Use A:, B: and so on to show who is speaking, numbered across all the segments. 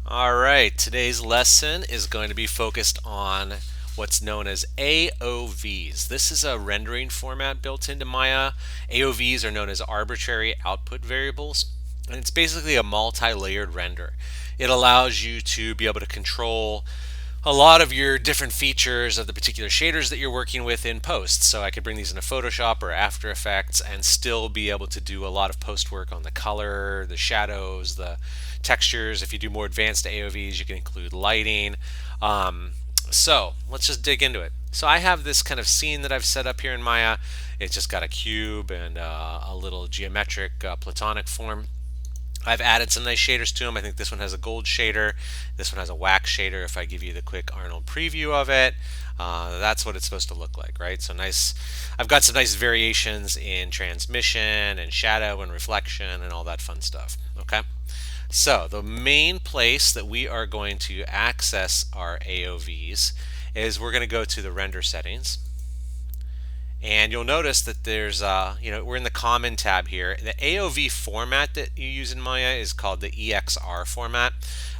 A: All right, today's lesson is going to be focused on what's known as AOVs. This is a rendering format built into Maya. AOVs are known as arbitrary output variables, and it's basically a multi-layered render. It allows you to be able to control a lot of your different features of the particular shaders that you're working with in post. So I could bring these into Photoshop or After Effects and still be able to do a lot of post work on the color, the shadows, the textures. If you do more advanced AOVs, you can include lighting. So let's just dig into it. So I have this kind of scene that I've set up here in Maya. It's just got a cube and a little geometric platonic form. I've added some nice shaders to them. I think this one has a gold shader. This one has a wax shader. If I give you the quick Arnold preview of it, that's what it's supposed to look like, right? So nice. I've got some nice variations in transmission and shadow and reflection and all that fun stuff. Okay. So the main place that we are going to access our AOVs is we're going to go to the render settings. And you'll notice that there's, we're in the common tab here. The AOV format that you use in Maya is called the EXR format.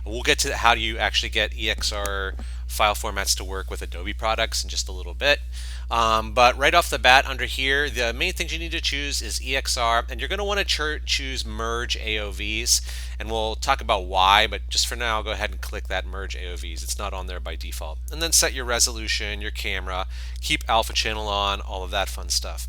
A: We'll get to how do you actually get EXR file formats to work with Adobe products in just a little bit. But right off the bat under here, the main things you need to choose is EXR, and you're going to want to choose Merge AOVs, and we'll talk about why, but just for now, go ahead and click that Merge AOVs. It's not on there by default. And then set your resolution, your camera, keep alpha channel on, all of that fun stuff.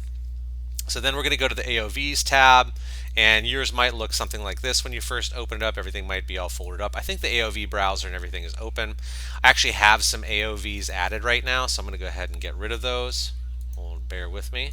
A: So then we're going to go to the AOVs tab, and yours might look something like this when you first open it up. Everything might be all folded up. I think the AOV browser and everything is open. I actually have some AOVs added right now, so I'm going to go ahead and get rid of those. Bear with me.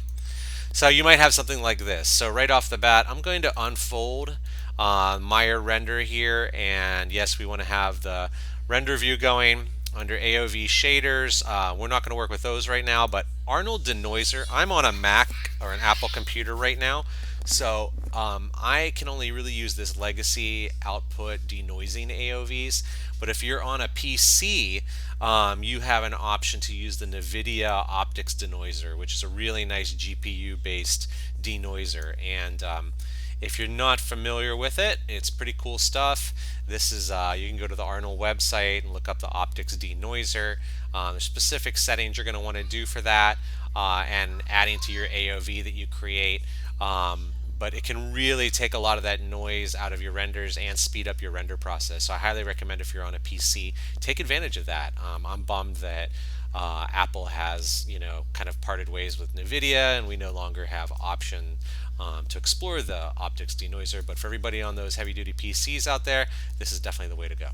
A: So you might have something like this. So right off the bat, I'm going to unfold Maya render here, and yes, we want to have the render view going. Under AOV shaders, we're not going to work with those right now, but Arnold DeNoiser, I'm on a Mac or an Apple computer right now, so I can only really use this legacy output denoising AOVs, but if you're on a PC, you have an option to use the NVIDIA Optics Denoiser, which is a really nice GPU-based denoiser, and if you're not familiar with it, it's pretty cool stuff. This is you can go to the Arnold website and look up the Optics Denoiser. There's specific settings you're going to want to do for that, and adding to your AOV that you create. But it can really take a lot of that noise out of your renders and speed up your render process. So I highly recommend if you're on a PC, take advantage of that. I'm bummed that Apple has, kind of parted ways with NVIDIA, and we no longer have option to explore the optics denoiser. But for everybody on those heavy-duty PCs out there, this is definitely the way to go.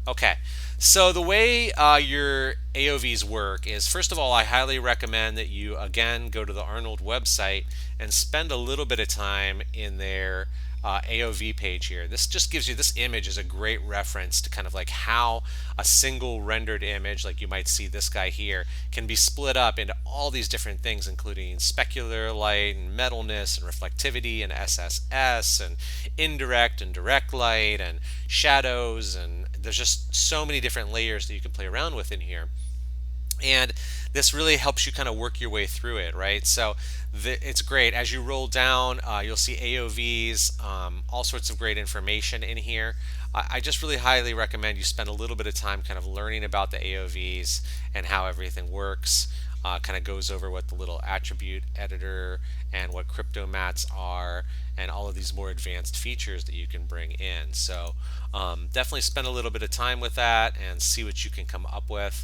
A: Okay, so the way your AOVs work is, first of all, I highly recommend that you, again, go to the Arnold website and spend a little bit of time in their AOV page here. This just gives you, this image is a great reference to kind of like how a single rendered image, like you might see this guy here, can be split up into all these different things, including specular light and metalness and reflectivity and SSS and indirect and direct light and shadows, and there's just so many different layers that you can play around with in here. And this really helps you kind of work your way through it, right? So it's great. As you roll down, you'll see AOVs, all sorts of great information in here. I just really highly recommend you spend a little bit of time kind of learning about the AOVs and how everything works. Kind of goes over what the little attribute editor and what crypto mats are and all of these more advanced features that you can bring in. So definitely spend a little bit of time with that and see what you can come up with.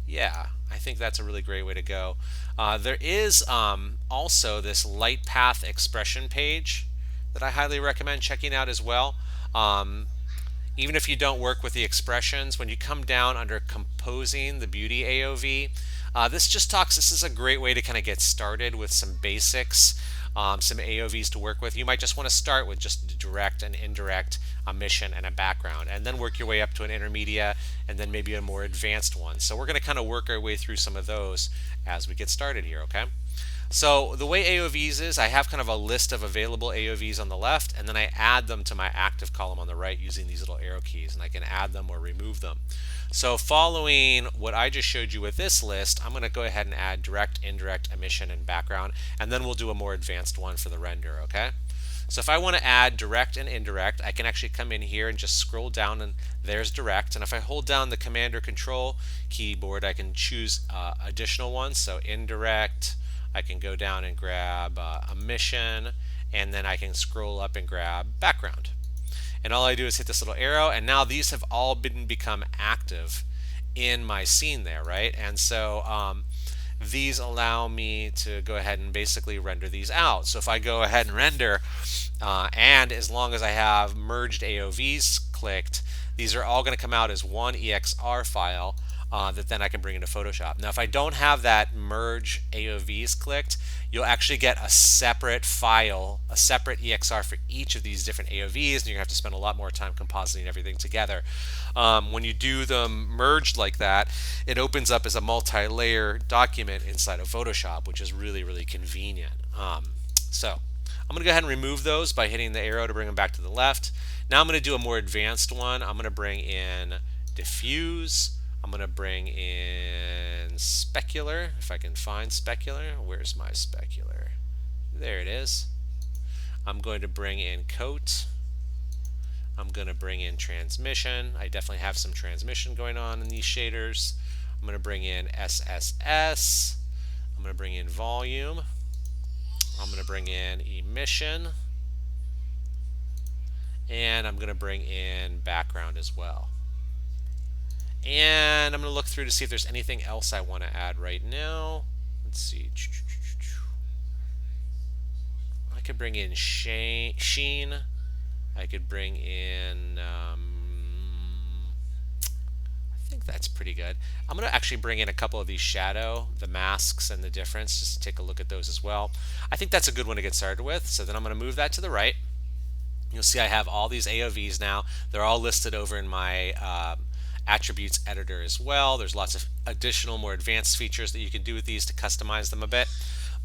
A: Yeah, I think that's a really great way to go. There is also this light path expression page that I highly recommend checking out as well. Even if you don't work with the expressions, when you come down under composing the beauty AOV, this is a great way to kind of get started with some basics, some AOVs to work with. You might just want to start with just direct and indirect emission and a background, and then work your way up to an intermediate and then maybe a more advanced one. So we're going to kind of work our way through some of those as we get started here, okay? So the way AOVs is, I have kind of a list of available AOVs on the left, and then I add them to my active column on the right using these little arrow keys, and I can add them or remove them. So following what I just showed you with this list, I'm going to go ahead and add direct, indirect, emission, and background, and then we'll do a more advanced one for the render, okay? So if I want to add direct and indirect, I can actually come in here and just scroll down, and there's direct. And if I hold down the command or control keyboard, I can choose additional ones. So indirect, I can go down and grab emission, and then I can scroll up and grab background. And all I do is hit this little arrow, and now these have all become active in my scene there, right? And so these allow me to go ahead and basically render these out. So if I go ahead and render, and as long as I have merged AOVs clicked, these are all going to come out as one EXR file that then I can bring into Photoshop. Now if I don't have that merge AOVs clicked, you'll actually get a separate file, a separate EXR for each of these different AOVs, and you're going to have to spend a lot more time compositing everything together. When you do them merged like that, it opens up as a multi-layer document inside of Photoshop, which is really, really convenient. So I'm going to go ahead and remove those by hitting the arrow to bring them back to the left. Now I'm going to do a more advanced one. I'm going to bring in diffuse. I'm going to bring in specular, if I can find specular. Where's my specular? There it is. I'm going to bring in coat. I'm going to bring in transmission. I definitely have some transmission going on in these shaders. I'm going to bring in SSS. I'm going to bring in volume. I'm going to bring in emission. And I'm going to bring in background as well. And I'm going to look through to see if there's anything else I want to add right now. Let's see. I could bring in sheen. I could bring in, I think that's pretty good. I'm going to actually bring in a couple of these shadow, the masks and the difference, just to take a look at those as well. I think that's a good one to get started with. So then I'm going to move that to the right. You'll see I have all these AOVs now. They're all listed over in my attributes editor as well. There's lots of additional, more advanced features that you can do with these to customize them a bit.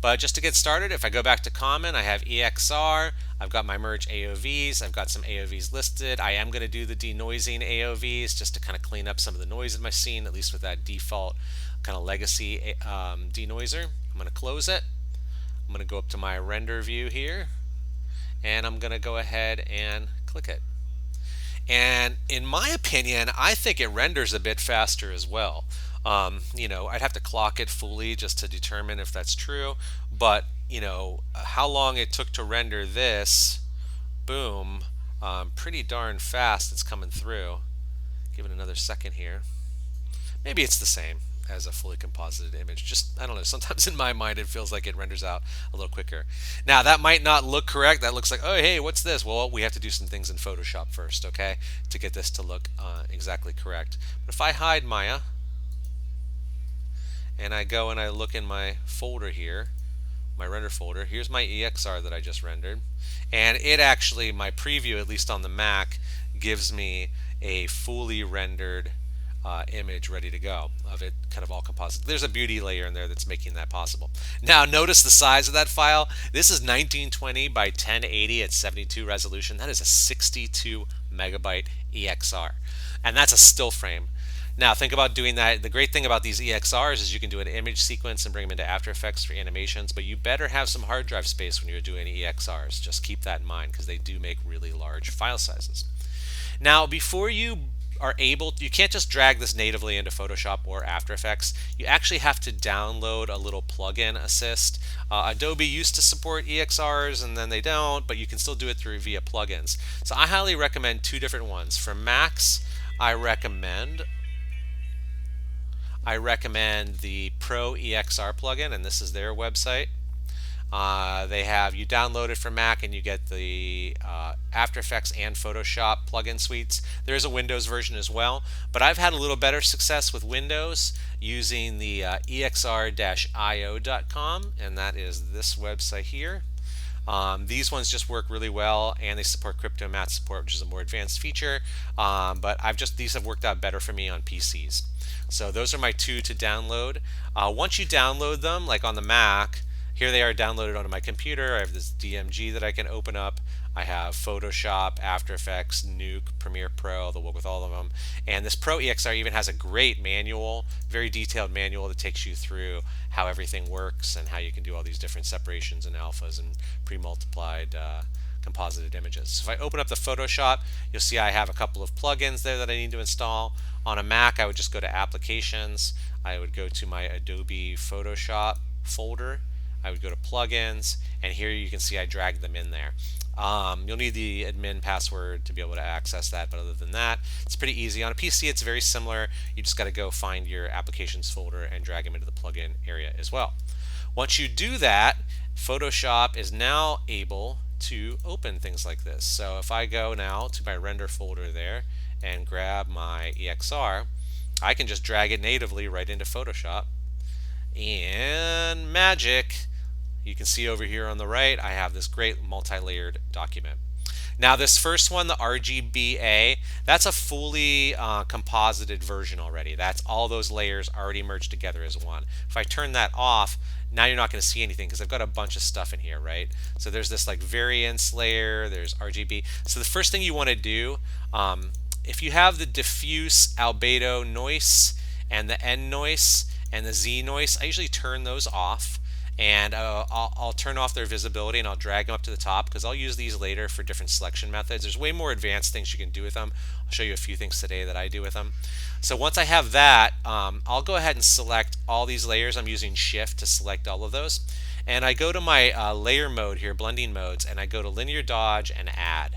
A: But just to get started, if I go back to common, I have EXR, I've got my merge AOVs, I've got some AOVs listed. I am going to do the denoising AOVs just to kind of clean up some of the noise in my scene, at least with that default kind of legacy denoiser. I'm going to close it. I'm going to go up to my render view here, and I'm going to go ahead and click it. And in my opinion, I think it renders a bit faster as well. I'd have to clock it fully just to determine if that's true. But, how long it took to render this, boom, pretty darn fast it's coming through. Give it another second here. Maybe it's the same as a fully composited image. Just, I don't know, sometimes in my mind it feels like it renders out a little quicker. Now that might not look correct. That looks like, oh hey, what's this? Well, we have to do some things in Photoshop first, okay, to get this to look exactly correct. But if I hide Maya and I go and I look in my folder here, my render folder, here's my EXR that I just rendered, and it actually, my preview, at least on the Mac, gives me a fully rendered image ready to go of it, kind of all composite. There's a beauty layer in there that's making that possible. Now notice the size of that file. This is 1920 by 1080 at 72 resolution. That is a 62 megabyte EXR, and that's a still frame. Now think about doing that. The great thing about these EXRs is you can do an image sequence and bring them into After Effects for animations, but you better have some hard drive space when you're doing EXRs. Just keep that in mind because they do make really large file sizes. Now before you are able, you can't just drag this natively into Photoshop or After Effects. You actually have to download a little plugin assist. Adobe used to support EXRs and then they don't, but you can still do it through via plugins. So I highly recommend two different ones. For Macs, I recommend the Pro EXR plugin, and this is their website. You download it for Mac and you get the After Effects and Photoshop plugin suites. There is a Windows version as well, but I've had a little better success with Windows using the exr-io.com, and that is this website here. These ones just work really well, and they support crypto matte support, which is a more advanced feature. But these have worked out better for me on PCs. So those are my two to download. Once you download them, like on the Mac, here they are downloaded onto my computer. I have this DMG that I can open up. I have Photoshop, After Effects, Nuke, Premiere Pro, they'll work with all of them. And this Pro EXR even has a great manual, very detailed manual that takes you through how everything works and how you can do all these different separations and alphas and pre-multiplied composited images. So if I open up the Photoshop, you'll see I have a couple of plugins there that I need to install. On a Mac, I would just go to Applications. I would go to my Adobe Photoshop folder. I would go to Plugins, and here you can see I dragged them in there. You'll need the admin password to be able to access that, but other than that, it's pretty easy. On a PC, it's very similar. You just got to go find your applications folder and drag them into the plugin area as well. Once you do that, Photoshop is now able to open things like this. So if I go now to my render folder there and grab my EXR, I can just drag it natively right into Photoshop, and magic, you can see over here on the right, I have this great multi-layered document. Now this first one, the RGBA, that's a fully composited version already. That's all those layers already merged together as one. If I turn that off, now you're not going to see anything because I've got a bunch of stuff in here, right? So there's this like variance layer, there's RGB. So the first thing you want to do, if you have the diffuse albedo noise and the N noise and the Z noise, I usually turn those off. And I'll turn off their visibility and I'll drag them up to the top because I'll use these later for different selection methods. There's way more advanced things you can do with them. I'll show you a few things today that I do with them. So once I have that, I'll go ahead and select all these layers. I'm using Shift to select all of those. And I go to my layer mode here, blending modes, and I go to linear dodge and add.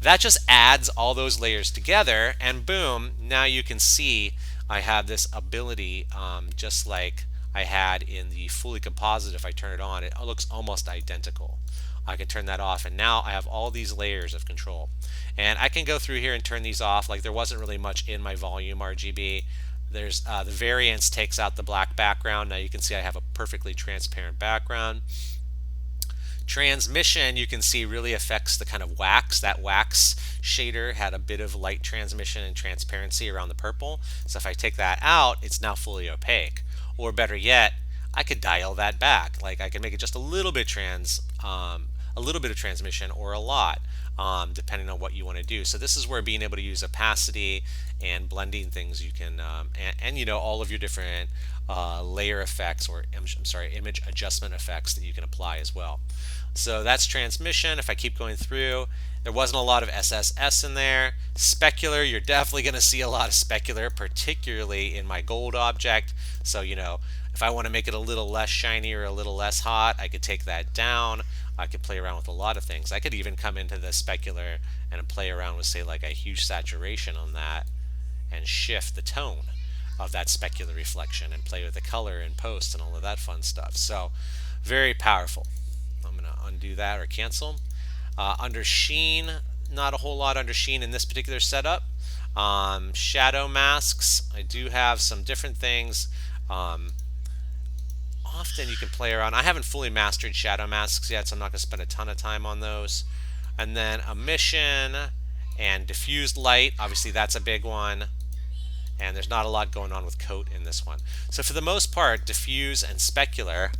A: That just adds all those layers together, and boom, now you can see I have this ability just like I had in the fully composite. If I turn it on, it looks almost identical. I can turn that off, and now I have all these layers of control. And I can go through here and turn these off. Like there wasn't really much in my volume RGB. There's the variance takes out the black background. Now you can see I have a perfectly transparent background. Transmission, you can see, really affects the kind of wax. That wax shader had a bit of light transmission and transparency around the purple. So if I take that out, it's now fully opaque. Or better yet, I could dial that back. Like I can make it just a little bit of transmission or a lot, depending on what you want to do. So this is where being able to use opacity and blending things, you can, and you know, all of your different layer effects, or I'm sorry, image adjustment effects that you can apply as well. So that's transmission. If I keep going through, there wasn't a lot of SSS in there. Specular, you're definitely going to see a lot of specular, particularly in my gold object. So, you know, if I want to make it a little less shiny or a little less hot, I could take that down. I could play around with a lot of things. I could even come into the specular and play around with, say, like a huge saturation on that and shift the tone of that specular reflection and play with the color and post and all of that fun stuff. So very powerful. I'm going to undo that or cancel. Under sheen, not a whole lot under sheen in this particular setup. Shadow masks, I do have some different things. Often you can play around. I haven't fully mastered shadow masks yet, so I'm not going to spend a ton of time on those. And then emission and diffused light, obviously that's a big one. And there's not a lot going on with coat in this one. So for the most part, diffuse and specular,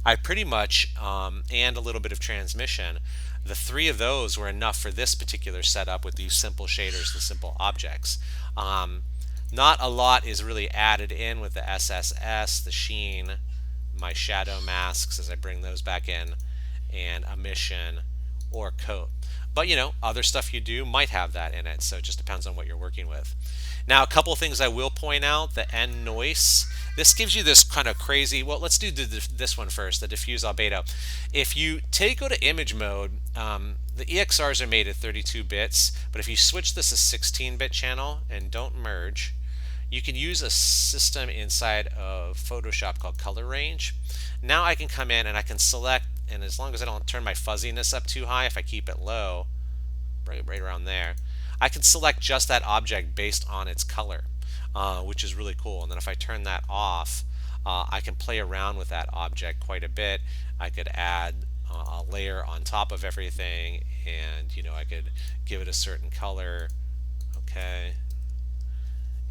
A: I pretty much, and a little bit of transmission, the three of those were enough for this particular setup with these simple shaders, the simple objects. Not a lot is really added in with the SSS, the sheen, my shadow masks as I bring those back in, and emission or coat. But you know, other stuff you do might have that in it, so it just depends on what you're working with. Now, a couple of things I will point out, the N noise. This gives you this kind of crazy, well, let's do this one first, the diffuse albedo. If you go to image mode, the EXRs are made at 32 bits, but if you switch this to 16-bit channel and don't merge, you can use a system inside of Photoshop called color range. Now I can come in and I can select, and as long as I don't turn my fuzziness up too high, if I keep it low, right around there, I can select just that object based on its color, which is really cool. And then if I turn that off, I can play around with that object quite a bit. I could add a layer on top of everything, and you know, I could give it a certain color, okay,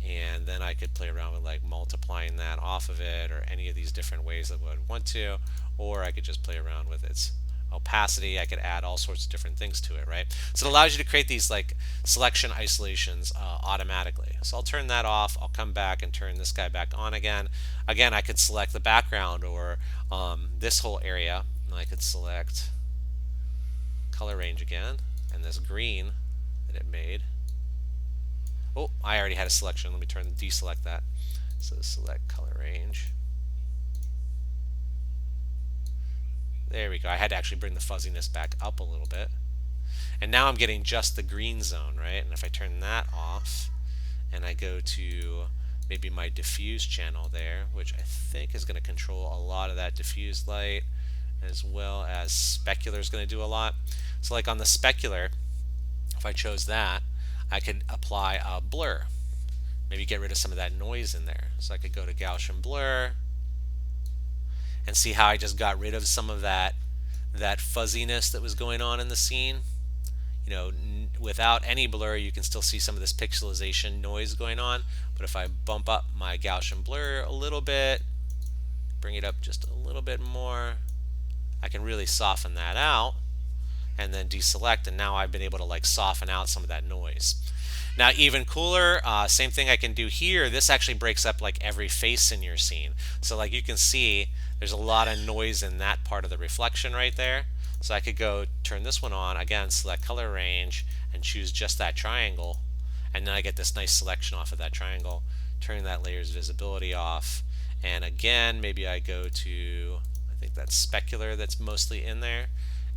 A: and then I could play around with like multiplying that off of it, or any of these different ways that I would want to, or I could just play around with its opacity. I could add all sorts of different things to it, right? So it allows you to create these like selection isolations automatically. So I'll turn that off. I'll come back and turn this guy back on again. Again, I could select the background or this whole area. And I could select color range again, and this green that it made. Oh, I already had a selection. Let me deselect that. So select color range. There we go. I had to actually bring the fuzziness back up a little bit. And now I'm getting just the green zone, right? And if I turn that off and I go to maybe my diffuse channel there, which I think is going to control a lot of that diffuse light, as well as specular is going to do a lot. So like on the specular, if I chose that, I could apply a blur. Maybe get rid of some of that noise in there. So I could go to Gaussian blur and see how I just got rid of some of that fuzziness that was going on in the scene. You know, without any blur, you can still see some of this pixelization noise going on. But if I bump up my Gaussian blur a little bit, bring it up just a little bit more, I can really soften that out and then deselect, and now I've been able to like soften out some of that noise. Now even cooler, same thing I can do here. This actually breaks up like every face in your scene. So like you can see there's a lot of noise in that part of the reflection right there. So I could go turn this one on, again select color range and choose just that triangle, and then I get this nice selection off of that triangle. Turn that layer's visibility off, and again maybe I go to, I think that's specular that's mostly in there,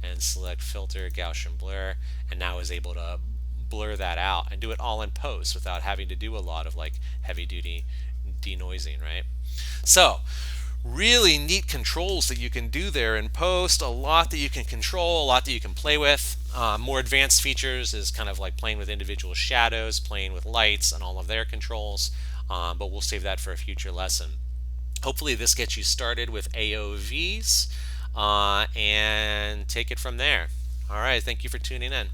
A: and select filter Gaussian blur, and now is able to blur that out and do it all in post without having to do a lot of like heavy duty denoising, right? So really neat controls that you can do there in post, a lot that you can control, a lot that you can play with. More advanced features is kind of like playing with individual shadows, playing with lights and all of their controls, but we'll save that for a future lesson. Hopefully this gets you started with AOVs and take it from there. All right, thank you for tuning in.